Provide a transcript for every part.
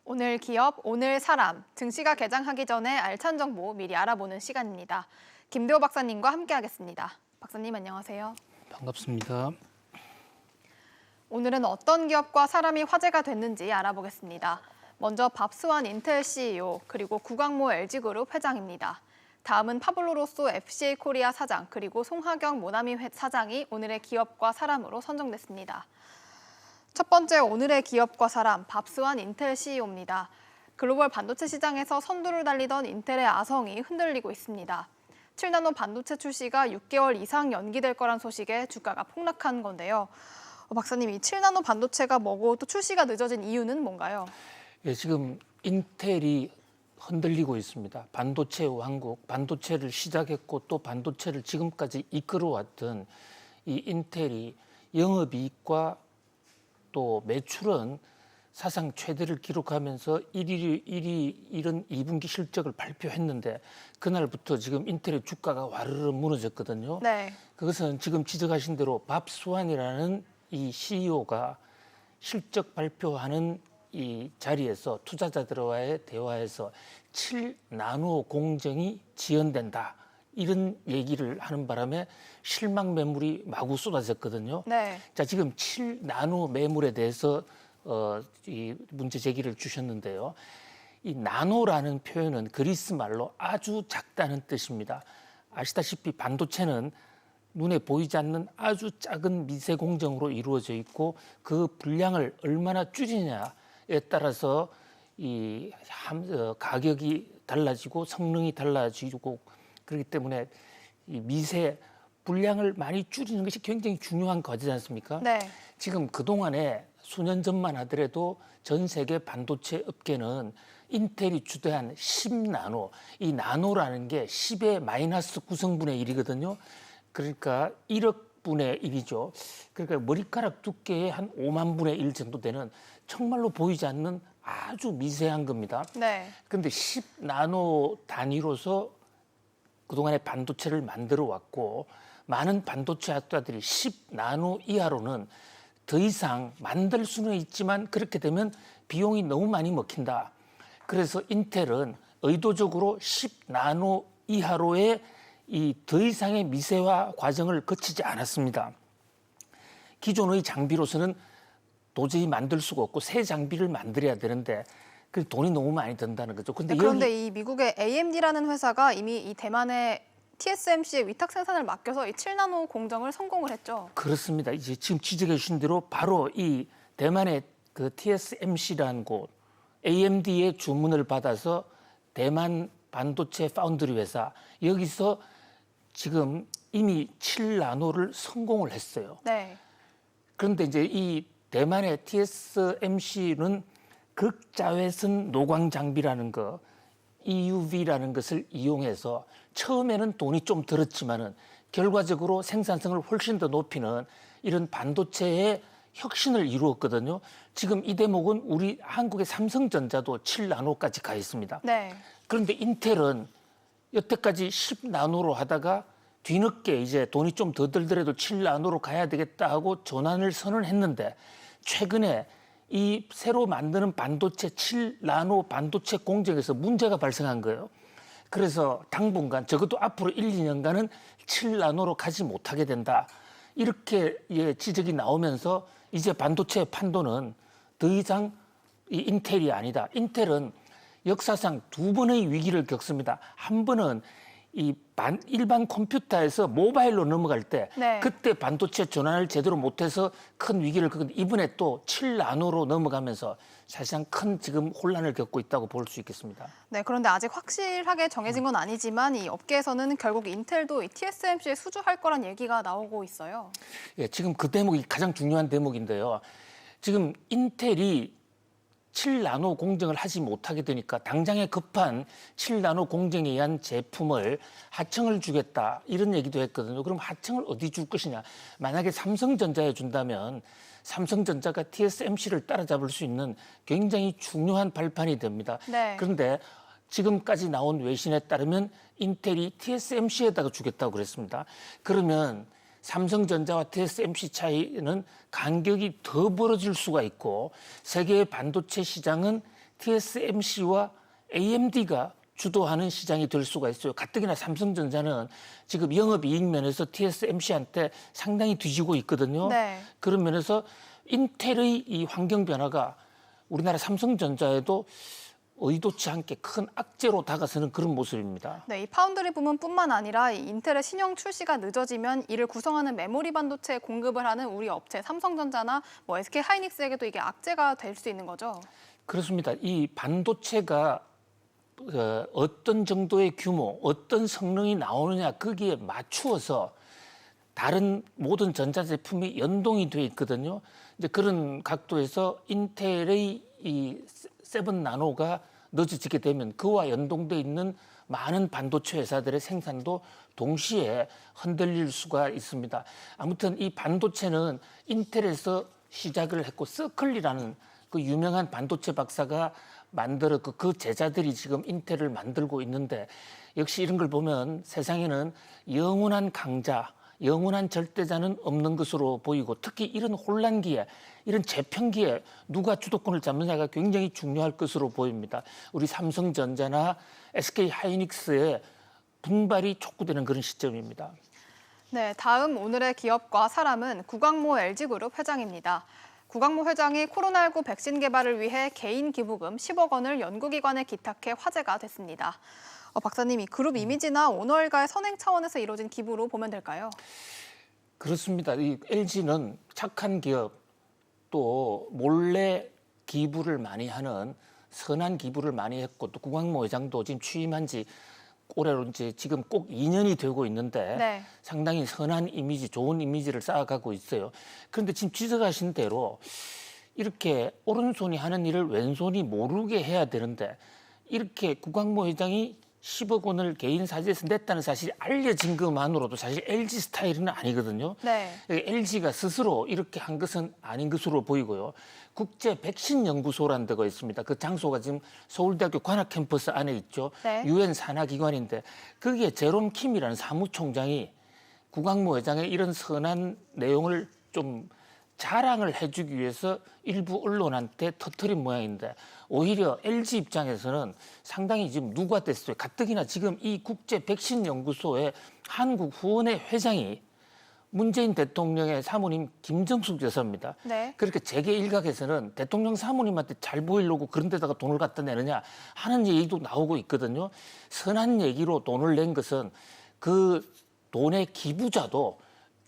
오늘 기업, 오늘 사람, 증시가 개장하기 전에 알찬 정보 미리 알아보는 시간입니다. 김대호 박사님과 함께하겠습니다. 박사님 안녕하세요. 반갑습니다. 오늘은 어떤 기업과 사람이 화제가 됐는지 알아보겠습니다. 먼저 밥스완 인텔 CEO 그리고 구광모 LG그룹 회장입니다. 다음은 파블로 로소 FCA 코리아 사장 그리고 송하경 모나미 사장이 오늘의 기업과 사람으로 선정됐습니다. 첫 번째 오늘의 기업과 사람, 밥스완 인텔 CEO입니다. 글로벌 반도체 시장에서 선두를 달리던 인텔의 아성이 흔들리고 있습니다. 7나노 반도체 출시가 6개월 이상 연기될 거란 소식에 주가가 폭락한 건데요. 박사님, 이 7나노 반도체가 뭐고 또 출시가 늦어진 이유는 뭔가요? 예, 지금 인텔이 흔들리고 있습니다. 반도체 왕국, 반도체를 시작했고 또 반도체를 지금까지 이끌어왔던 이 인텔이 영업이익과 또 매출은 사상 최대를 기록하면서 1위 2분기 실적을 발표했는데 그날부터 지금 인텔의 주가가 와르르 무너졌거든요. 네. 그것은 지금 지적하신 대로 밥스완이라는 이 CEO가 실적 발표하는 이 자리에서 투자자들과의 대화에서 7나노 공정이 지연된다. 이런 얘기를 하는 바람에 실망 매물이 마구 쏟아졌거든요. 네. 자, 지금 7나노 매물에 대해서 이 문제 제기를 주셨는데요. 이 나노라는 표현은 그리스 말로 아주 작다는 뜻입니다. 아시다시피 반도체는 눈에 보이지 않는 아주 작은 미세 공정으로 이루어져 있고 그 분량을 얼마나 줄이냐에 따라서 이 가격이 달라지고 성능이 달라지고 그렇기 때문에 이 미세 분량을 많이 줄이는 것이 굉장히 중요한 과제지 않습니까? 네. 지금 그동안에 수년 전만 하더라도 전 세계 반도체 업계는 인텔이 주도한 10나노, 이 나노라는 게 10의 마이너스 9성분의 1이거든요. 그러니까 1억 분의 1이죠. 그러니까 머리카락 두께의 한 5만 분의 1 정도 되는 정말로 보이지 않는 아주 미세한 겁니다. 네. 그런데 10나노 단위로서 그동안에 반도체를 만들어 왔고 많은 반도체 학자들이 10나노 이하로는 더 이상 만들 수는 있지만 그렇게 되면 비용이 너무 많이 먹힌다. 그래서 인텔은 의도적으로 10나노 이하로의 이 더 이상의 미세화 과정을 거치지 않았습니다. 기존의 장비로서는 도저히 만들 수가 없고 새 장비를 만들어야 되는데 그 돈이 너무 많이 든다는 거죠. 그런데 이 미국의 AMD라는 회사가 이미 이 대만의 TSMC의 위탁 생산을 맡겨서 이 7나노 공정을 성공을 했죠. 그렇습니다. 이제 지금 지적해 주신 대로 바로 이 대만의 그 TSMC라는 곳 AMD의 주문을 받아서 대만 반도체 파운드리 회사 여기서 지금 이미 7나노를 성공을 했어요. 네. 그런데 이제 이 대만의 TSMC는 극자외선 노광 장비라는 거 EUV라는 것을 이용해서 처음에는 돈이 좀 들었지만은 결과적으로 생산성을 훨씬 더 높이는 이런 반도체의 혁신을 이루었거든요. 지금 이 대목은 우리 한국의 삼성전자도 7나노까지 가 있습니다. 네. 그런데 인텔은 여태까지 10나노로 하다가 뒤늦게 이제 돈이 좀 더 들더라도 7나노로 가야 되겠다 하고 전환을 선언했는데 최근에 이 새로 만드는 반도체 7나노 반도체 공정에서 문제가 발생한 거예요. 그래서 당분간 적어도 앞으로 1, 2년간은 7나노로 가지 못하게 된다. 이렇게 지적이 나오면서 이제 반도체 판도는 더 이상 이 인텔이 아니다. 인텔은 역사상 두 번의 위기를 겪습니다. 한 번은 이 일반 컴퓨터에서 모바일로 넘어갈 때 네. 그때 반도체 전환을 제대로 못해서 큰 위기를 겪었는데 이번에 또 7나노로 넘어가면서 사실상 큰 지금 혼란을 겪고 있다고 볼 수 있겠습니다. 네, 그런데 아직 확실하게 정해진 건 아니지만 이 업계에서는 결국 인텔도 이 TSMC에 수주할 거란 얘기가 나오고 있어요. 예, 지금 그 대목이 가장 중요한 대목인데요. 지금 인텔이 7나노 공정을 하지 못하게 되니까 당장에 급한 7나노 공정에 의한 제품을 하청을 주겠다 이런 얘기도 했거든요. 그럼 하청을 어디 줄 것이냐. 만약에 삼성전자에 준다면 삼성전자가 TSMC를 따라잡을 수 있는 굉장히 중요한 발판이 됩니다. 네. 그런데 지금까지 나온 외신에 따르면 인텔이 TSMC에다가 주겠다고 그랬습니다. 그러면 삼성전자와 TSMC 차이는 간격이 더 벌어질 수가 있고 세계의 반도체 시장은 TSMC와 AMD가 주도하는 시장이 될 수가 있어요. 가뜩이나 삼성전자는 지금 영업이익 면에서 TSMC한테 상당히 뒤지고 있거든요. 네. 그런 면에서 인텔의 이 환경 변화가 우리나라 삼성전자에도 의도치 않게 큰 악재로 다가서는 그런 모습입니다. 네, 이 파운드리 부문뿐만 아니라 이 인텔의 신형 출시가 늦어지면 이를 구성하는 메모리 반도체 공급을 하는 우리 업체 삼성전자나 뭐 SK 하이닉스에게도 이게 악재가 될 수 있는 거죠. 그렇습니다. 이 반도체가 어떤 정도의 규모, 어떤 성능이 나오느냐 거기에 맞추어서 다른 모든 전자제품이 연동이 돼 있거든요. 이제 그런 각도에서 인텔의 이 7나노가 늦어지게 되면 그와 연동돼 있는 많은 반도체 회사들의 생산도 동시에 흔들릴 수가 있습니다. 아무튼 이 반도체는 인텔에서 시작을 했고 서클리라는 그 유명한 반도체 박사가 만들어 그 제자들이 지금 인텔을 만들고 있는데 역시 이런 걸 보면 세상에는 영원한 강자, 영원한 절대자는 없는 것으로 보이고 특히 이런 혼란기에 이런 재편기에 누가 주도권을 잡느냐가 굉장히 중요할 것으로 보입니다. 우리 삼성전자나 SK 하이닉스의 분발이 촉구되는 그런 시점입니다. 네, 다음 오늘의 기업과 사람은 구광모 LG그룹 회장입니다. 구광모 회장이 코로나19 백신 개발을 위해 개인 기부금 10억 원을 연구기관에 기탁해 화제가 됐습니다. 박사님, 이 그룹 이미지나 오너일가의 선행 차원에서 이루어진 기부로 보면 될까요? 그렇습니다. 이 LG는 착한 기업 또 몰래 기부를 많이 하는 선한 기부를 많이 했고 또 구광모 회장도 지금 취임한 지 올해로 이제 지금 꼭 2년이 되고 있는데 네. 상당히 선한 이미지, 좋은 이미지를 쌓아가고 있어요. 그런데 지금 지적하신 대로 이렇게 오른손이 하는 일을 왼손이 모르게 해야 되는데 이렇게 구광모 회장이 10억 원을 개인 사재에서 냈다는 사실이 알려진 것만으로도 사실 LG 스타일은 아니거든요. 네. LG가 스스로 이렇게 한 것은 아닌 것으로 보이고요. 국제 백신 연구소라는 데가 있습니다. 그 장소가 지금 서울대학교 관악 캠퍼스 안에 있죠. 네. 유엔 산하기관인데 거기에 제롬 킴이라는 사무총장이 구광모 회장의 이런 선한 내용을 좀 자랑을 해주기 위해서 일부 언론한테 터뜨린 모양인데 오히려 LG 입장에서는 상당히 지금 누가 됐어요. 가뜩이나 지금 이 국제 백신 연구소의 한국 후원회 회장이 문재인 대통령의 사모님 김정숙 여사입니다. 네. 그렇게 재계 일각에서는 대통령 사모님한테 잘 보이려고 그런 데다가 돈을 갖다 내느냐 하는 얘기도 나오고 있거든요. 선한 얘기로 돈을 낸 것은 그 돈의 기부자도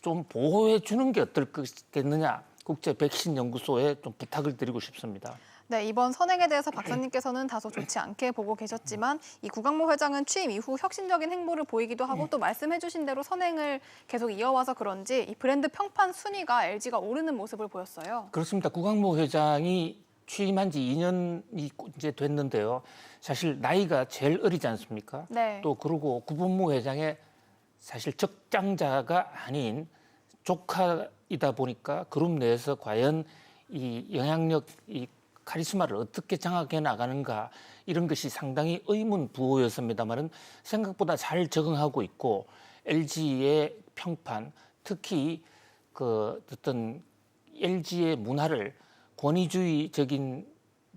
좀 보호해 주는 게 어떨겠느냐 국제 백신 연구소에 좀 부탁을 드리고 싶습니다. 네, 이번 선행에 대해서 박사님께서는 다소 좋지 않게 보고 계셨지만 이 구광모 회장은 취임 이후 혁신적인 행보를 보이기도 하고 또 말씀해 주신 대로 선행을 계속 이어와서 그런지 이 브랜드 평판 순위가 LG가 오르는 모습을 보였어요. 그렇습니다. 구광모 회장이 취임한 지 2년이 이제 됐는데요. 사실 나이가 제일 어리지 않습니까? 네. 또 그러고 구본무 회장의 사실 적장자가 아닌 조카이다 보니까 그룹 내에서 과연 이 영향력, 이 카리스마를 어떻게 장악해 나가는가 이런 것이 상당히 의문부호였습니다만은 생각보다 잘 적응하고 있고 LG의 평판, 특히 그 어떤 LG의 문화를 권위주의적인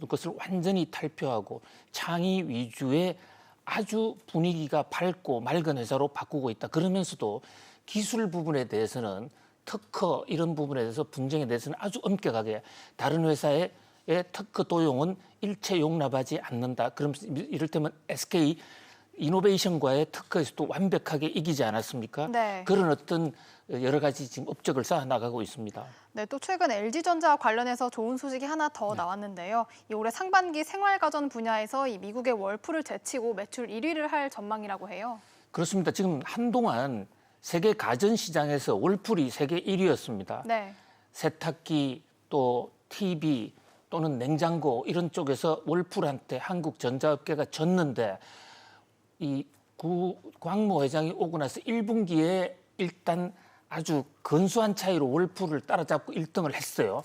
것을 완전히 탈피하고 창의 위주의 아주 분위기가 밝고 맑은 회사로 바꾸고 있다. 그러면서도 기술 부분에 대해서는 특허 이런 부분에 대해서 분쟁에 대해서는 아주 엄격하게 다른 회사의 특허 도용은 일체 용납하지 않는다. 그럼 이를테면 SK 이노베이션과의 특허에서도 완벽하게 이기지 않았습니까? 네. 그런 어떤 여러 가지 지금 업적을 쌓아 나가고 있습니다. 네, 또 최근 LG전자와 관련해서 좋은 소식이 하나 더 나왔는데요. 이 올해 상반기 생활가전 분야에서 이 미국의 월풀을 제치고 매출 1위를 할 전망이라고 해요. 그렇습니다. 지금 한동안 세계 가전 시장에서 월풀이 세계 1위였습니다. 네. 세탁기 또 TV 또는 냉장고 이런 쪽에서 월풀한테 한국 전자업계가 졌는데 이 구광모 회장이 오고 나서 1분기에 일단 아주 근소한 차이로 월풀을 따라잡고 1등을 했어요.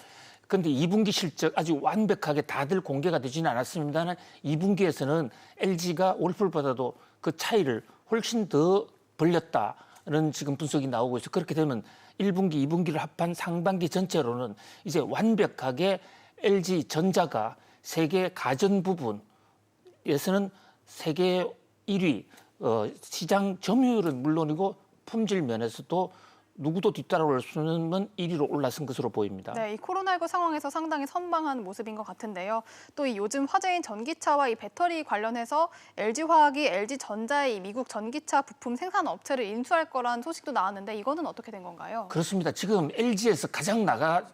그런데 2분기 실적 아주 완벽하게 다들 공개가 되지는 않았습니다만 2분기에서는 LG가 월풀보다도 그 차이를 훨씬 더 벌렸다는 지금 분석이 나오고 있어요. 그렇게 되면 1분기, 2분기를 합한 상반기 전체로는 이제 완벽하게 LG전자가 세계 가전 부분에서는 세계 1위, 시장 점유율은 물론이고 품질 면에서도 누구도 뒤따라올 수는 1위로 올라선 것으로 보입니다. 네, 이 코로나19 상황에서 상당히 선방한 모습인 것 같은데요. 또 이 요즘 화제인 전기차와 이 배터리 관련해서 LG화학이 LG전자의 이 미국 전기차 부품 생산 업체를 인수할 거란 소식도 나왔는데 이거는 어떻게 된 건가요? 그렇습니다. 지금 LG에서 가장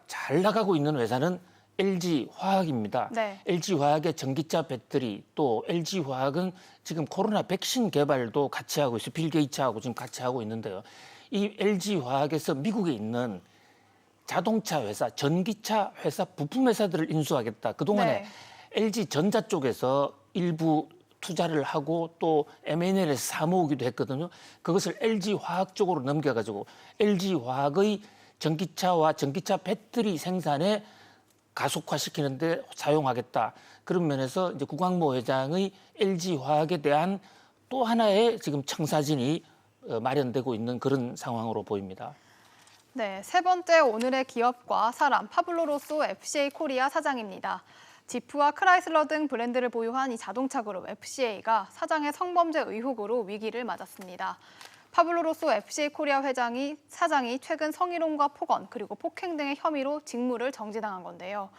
잘 나가고 있는 회사는 LG화학입니다. 네. LG화학의 전기차 배터리, 또 LG화학은 지금 코로나 백신 개발도 같이 하고 있어요. 빌 게이츠하고 지금 같이 하고 있는데요. 이 LG화학에서 미국에 있는 자동차 회사, 전기차 회사, 부품 회사들을 인수하겠다. 그동안에 네. LG전자 쪽에서 일부 투자를 하고 또 M&A에서 사 모으기도 했거든요. 그것을 LG화학 쪽으로 넘겨가지고 LG화학의 전기차와 전기차 배터리 생산에 가속화시키는데 사용하겠다. 그런 면에서 이제 구광모 회장의 LG화학에 대한 또 하나의 지금 청사진이 마련되고 있는 그런 상황으로 보입니다. 네, 세 번째 오늘의 기업과 사람 파블로 로소 FCA 코리아 사장입니다. 지프와 크라이슬러 등 브랜드를 보유한 이 자동차 그룹 FCA가 사장의 성범죄 의혹으로 위기를 맞았습니다. 파블로 로소 FCA 코리아 사장이 최근 성희롱과 폭언 그리고 폭행 등의 혐의로 직무를 정지당한 건데요.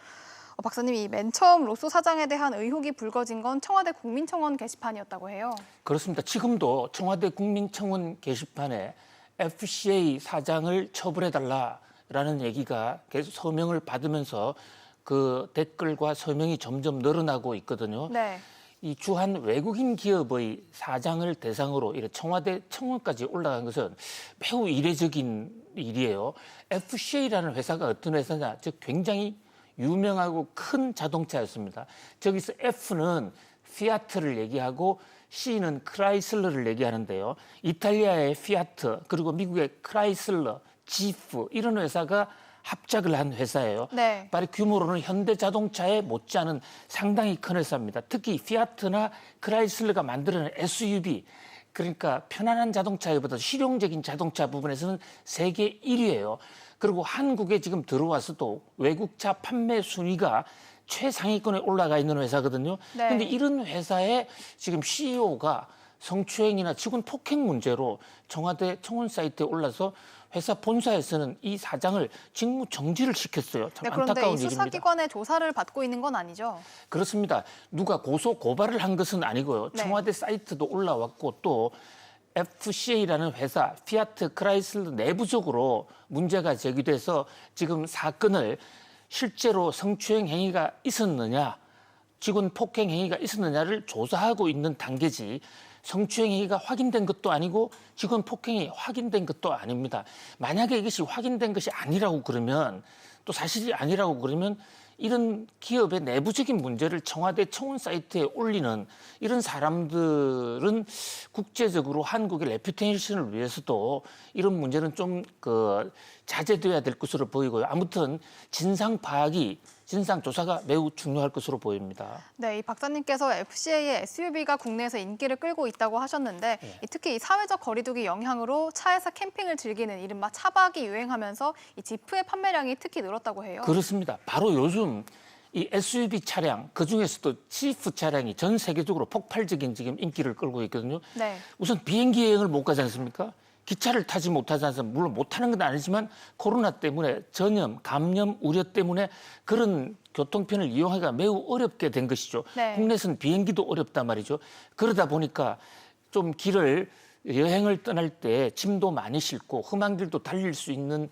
박사님, 이 맨 처음 로소 사장에 대한 의혹이 불거진 건 청와대 국민청원 게시판이었다고 해요. 그렇습니다. 지금도 청와대 국민청원 게시판에 FCA 사장을 처벌해달라라는 얘기가 계속 서명을 받으면서 그 댓글과 서명이 점점 늘어나고 있거든요. 네. 이 주한 외국인 기업의 사장을 대상으로 이렇게 청와대 청원까지 올라간 것은 매우 이례적인 일이에요. FCA라는 회사가 어떤 회사냐? 즉 굉장히 유명하고 큰 자동차였습니다. 저기서 F는 피아트를 얘기하고 C는 크라이슬러를 얘기하는데요. 이탈리아의 피아트 그리고 미국의 크라이슬러, 지프 이런 회사가 합작을 한 회사예요. 네. 말의 규모로는 현대자동차에 못지않은 상당히 큰 회사입니다. 특히 피아트나 크라이슬러가 만드는 SUV 그러니까 편안한 자동차보다 실용적인 자동차 부분에서는 세계 1위예요. 그리고 한국에 지금 들어와서도 외국차 판매 순위가 최상위권에 올라가 있는 회사거든요. 그런데 네. 이런 회사의 지금 CEO가 성추행이나 직원 폭행 문제로 청와대 청원 사이트에 올라서 회사 본사에서는 이 사장을 직무 정지를 시켰어요. 참 네, 그런데 안타까운 이 일입니다. 수사기관의 조사를 받고 있는 건 아니죠? 그렇습니다. 누가 고발을 한 것은 아니고요. 네. 청와대 사이트도 올라왔고 또 FCA라는 회사, 피아트 크라이슬러 내부적으로 문제가 제기돼서 지금 사건을 실제로 성추행 행위가 있었느냐, 직원 폭행 행위가 있었느냐를 조사하고 있는 단계지 성추행 행위가 확인된 것도 아니고 직원 폭행이 확인된 것도 아닙니다. 만약에 이것이 확인된 것이 아니라고 그러면 또 사실이 아니라고 그러면 이런 기업의 내부적인 문제를 청와대 청원 사이트에 올리는 이런 사람들은 국제적으로 한국의 레퓨테이션을 위해서도 이런 문제는 좀 자제돼야 될 것으로 보이고요. 아무튼 진상 조사가 매우 중요할 것으로 보입니다. 네, 이 박사님께서 FCA의 SUV가 국내에서 인기를 끌고 있다고 하셨는데 네. 특히 이 사회적 거리두기 영향으로 차에서 캠핑을 즐기는 이른바 차박이 유행하면서 이 지프의 판매량이 특히 늘었다고 해요. 그렇습니다. 바로 요즘 이 SUV 차량, 그중에서도 지프 차량이 전 세계적으로 폭발적인 지금 인기를 끌고 있거든요. 네. 우선 비행기 여행을 못 가지 않습니까? 기차를 타지 못하지 않습니까? 물론 못하는 건 아니지만 코로나 때문에 전염, 감염 우려 때문에 그런 교통편을 이용하기가 매우 어렵게 된 것이죠. 네. 국내에서는 비행기도 어렵단 말이죠. 그러다 보니까 좀 여행을 떠날 때 짐도 많이 싣고 험한 길도 달릴 수 있는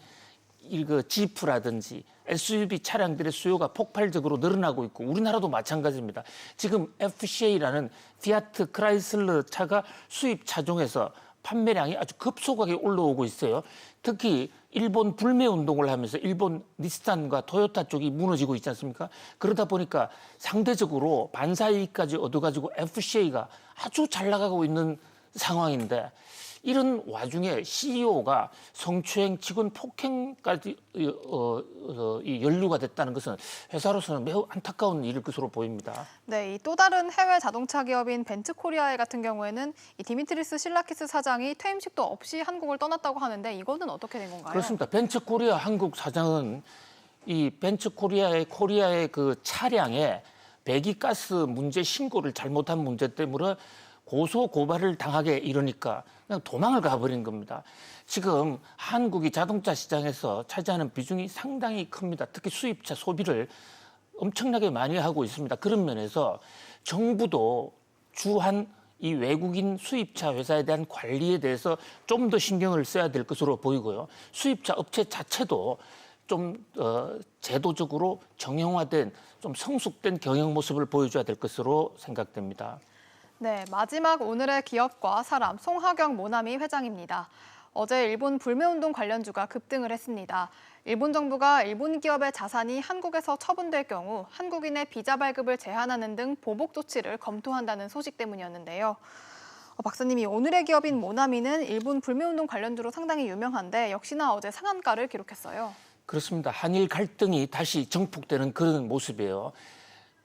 지프라든지 SUV 차량들의 수요가 폭발적으로 늘어나고 있고 우리나라도 마찬가지입니다. 지금 FCA라는 피아트 크라이슬러 차가 수입 차종에서 판매량이 아주 급속하게 올라오고 있어요. 특히 일본 불매 운동을 하면서 일본 닛산과 토요타 쪽이 무너지고 있지 않습니까? 그러다 보니까 상대적으로 반사이익까지 얻어가지고 FCA가 아주 잘 나가고 있는 상황인데 이런 와중에 CEO가 성추행, 직원 폭행까지 연루가 됐다는 것은 회사로서는 매우 안타까운 일일 것으로 보입니다. 네, 이 또 다른 해외 자동차 기업인 벤츠코리아 같은 경우에는 이 디미트리스 실라키스 사장이 퇴임식도 없이 한국을 떠났다고 하는데 이거는 어떻게 된 건가요? 그렇습니다. 벤츠코리아 한국 사장은 이 벤츠코리아의 그 차량에 배기가스 문제 신고를 잘못한 문제 때문에 고소 고발을 당하게 이러니까 그냥 도망을 가버린 겁니다. 지금 한국이 자동차 시장에서 차지하는 비중이 상당히 큽니다. 특히 수입차 소비를 엄청나게 많이 하고 있습니다. 그런 면에서 정부도 주한 이 외국인 수입차 회사에 대한 관리에 대해서 좀 더 신경을 써야 될 것으로 보이고요. 수입차 업체 자체도 좀 제도적으로 정형화된 좀 성숙된 경영 모습을 보여줘야 될 것으로 생각됩니다. 네, 마지막 오늘의 기업과 사람 송하경 모나미 회장입니다. 어제 일본 불매운동 관련주가 급등을 했습니다. 일본 정부가 일본 기업의 자산이 한국에서 처분될 경우 한국인의 비자 발급을 제한하는 등 보복 조치를 검토한다는 소식 때문이었는데요. 박사님이 오늘의 기업인 모나미는 일본 불매운동 관련주로 상당히 유명한데 역시나 어제 상한가를 기록했어요. 그렇습니다. 한일 갈등이 다시 정폭되는 그런 모습이에요.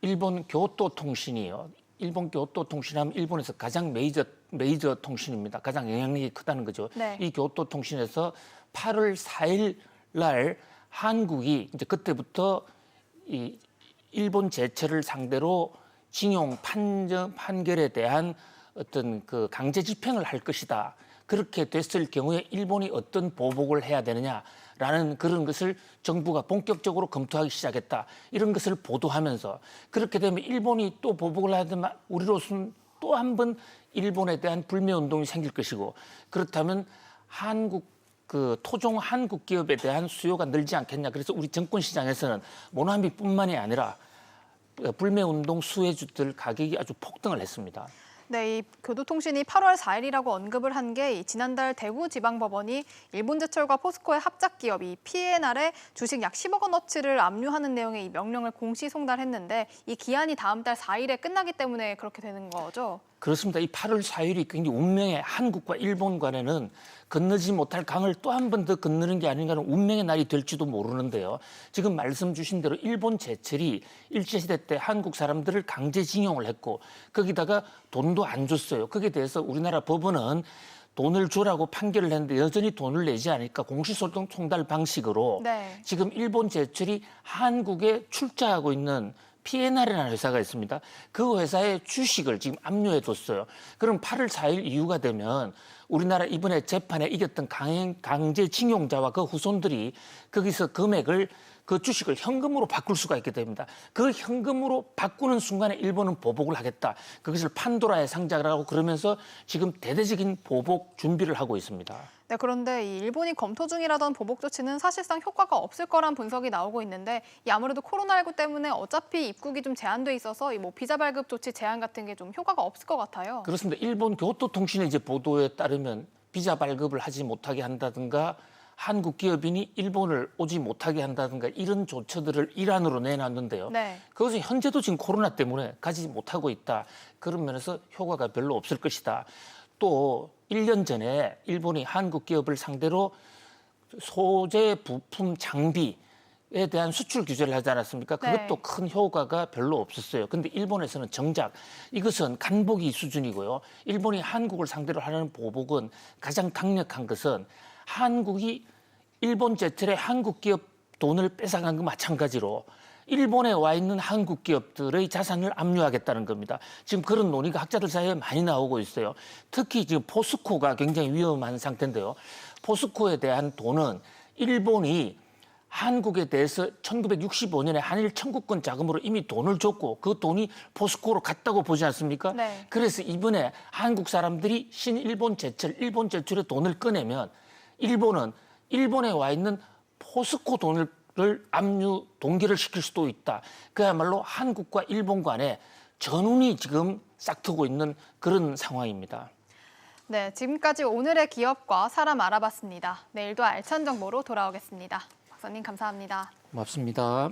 일본 교토통신이요. 일본 교토통신하면 일본에서 가장 메이저 통신입니다. 가장 영향력이 크다는 거죠. 네. 이 교토통신에서 8월 4일 날 한국이 이제 그때부터 이 일본 제철을 상대로 징용 판결에 대한 어떤 그 강제 집행을 할 것이다. 그렇게 됐을 경우에 일본이 어떤 보복을 해야 되느냐라는 그런 것을 정부가 본격적으로 검토하기 시작했다. 이런 것을 보도하면서 그렇게 되면 일본이 또 보복을 하더만 우리로서는 또 한 번 일본에 대한 불매 운동이 생길 것이고 그렇다면 한국 그 토종 한국 기업에 대한 수요가 늘지 않겠냐. 그래서 우리 정권 시장에서는 모나미뿐만이 아니라 불매 운동 수혜주들 가격이 아주 폭등을 했습니다. 네, 이 교도통신이 8월 4일이라고 언급을 한 게 지난달 대구지방법원이 일본제철과 포스코의 합작 기업 이 P&R에 주식 약 10억 원어치를 압류하는 내용의 이 명령을 공시 송달했는데 이 기한이 다음 달 4일에 끝나기 때문에 그렇게 되는 거죠. 그렇습니다. 이 8월 4일이 굉장히 운명의 한국과 일본 간에는 건너지 못할 강을 또 한 번 더 건너는 게 아닌가 하는 운명의 날이 될지도 모르는데요. 지금 말씀 주신 대로 일본 제철이 일제시대 때 한국 사람들을 강제징용을 했고 거기다가 돈도 안 줬어요. 거기에 대해서 우리나라 법원은 돈을 주라고 판결을 했는데 여전히 돈을 내지 않으니까 공시소송 총달 방식으로 네. 지금 일본 제철이 한국에 출자하고 있는 P&R이라는 회사가 있습니다. 그 회사의 주식을 지금 압류해 뒀어요. 그럼 8월 4일 이후가 되면 우리나라 이번에 재판에 이겼던 강제징용자와 그 후손들이 거기서 금액을 그 주식을 현금으로 바꿀 수가 있게 됩니다. 그 현금으로 바꾸는 순간에 일본은 보복을 하겠다. 그것을 판도라의 상자라고 그러면서 지금 대대적인 보복 준비를 하고 있습니다. 네, 그런데 이 일본이 검토 중이라던 보복 조치는 사실상 효과가 없을 거란 분석이 나오고 있는데 이 아무래도 코로나19 때문에 어차피 입국이 좀 제한돼 있어서 이 뭐 비자 발급 조치 제한 같은 게 좀 효과가 없을 것 같아요. 그렇습니다. 일본 교토통신의 이제 보도에 따르면 비자 발급을 하지 못하게 한다든가 한국 기업인이 일본을 오지 못하게 한다든가 이런 조처들을 일환으로 내놨는데요. 네. 그것은 현재도 지금 코로나 때문에 가지 못하고 있다. 그런 면에서 효과가 별로 없을 것이다. 또 1년 전에 일본이 한국 기업을 상대로 소재, 부품, 장비에 대한 수출 규제를 하지 않았습니까? 그것도 네. 큰 효과가 별로 없었어요. 근데 일본에서는 정작 이것은 간보기 수준이고요. 일본이 한국을 상대로 하는 보복은 가장 강력한 것은 한국이 일본 제철의 한국 기업 돈을 뺏어간 것 마찬가지로 일본에 와 있는 한국 기업들의 자산을 압류하겠다는 겁니다. 지금 그런 논의가 학자들 사이에 많이 나오고 있어요. 특히 지금 포스코가 굉장히 위험한 상태인데요. 포스코에 대한 돈은 일본이 한국에 대해서 1965년에 한일 청구권 자금으로 이미 돈을 줬고 그 돈이 포스코로 갔다고 보지 않습니까? 네. 그래서 이번에 한국 사람들이 신일본 제철, 일본 제철의 돈을 꺼내면 일본은 일본에 와 있는 포스코 돈을 압류 동결을 시킬 수도 있다. 그야말로 한국과 일본 간에 전운이 지금 싹트고 있는 그런 상황입니다. 네, 지금까지 오늘의 기업과 사람 알아봤습니다. 내일도 알찬 정보로 돌아오겠습니다. 박사님 감사합니다. 고맙습니다.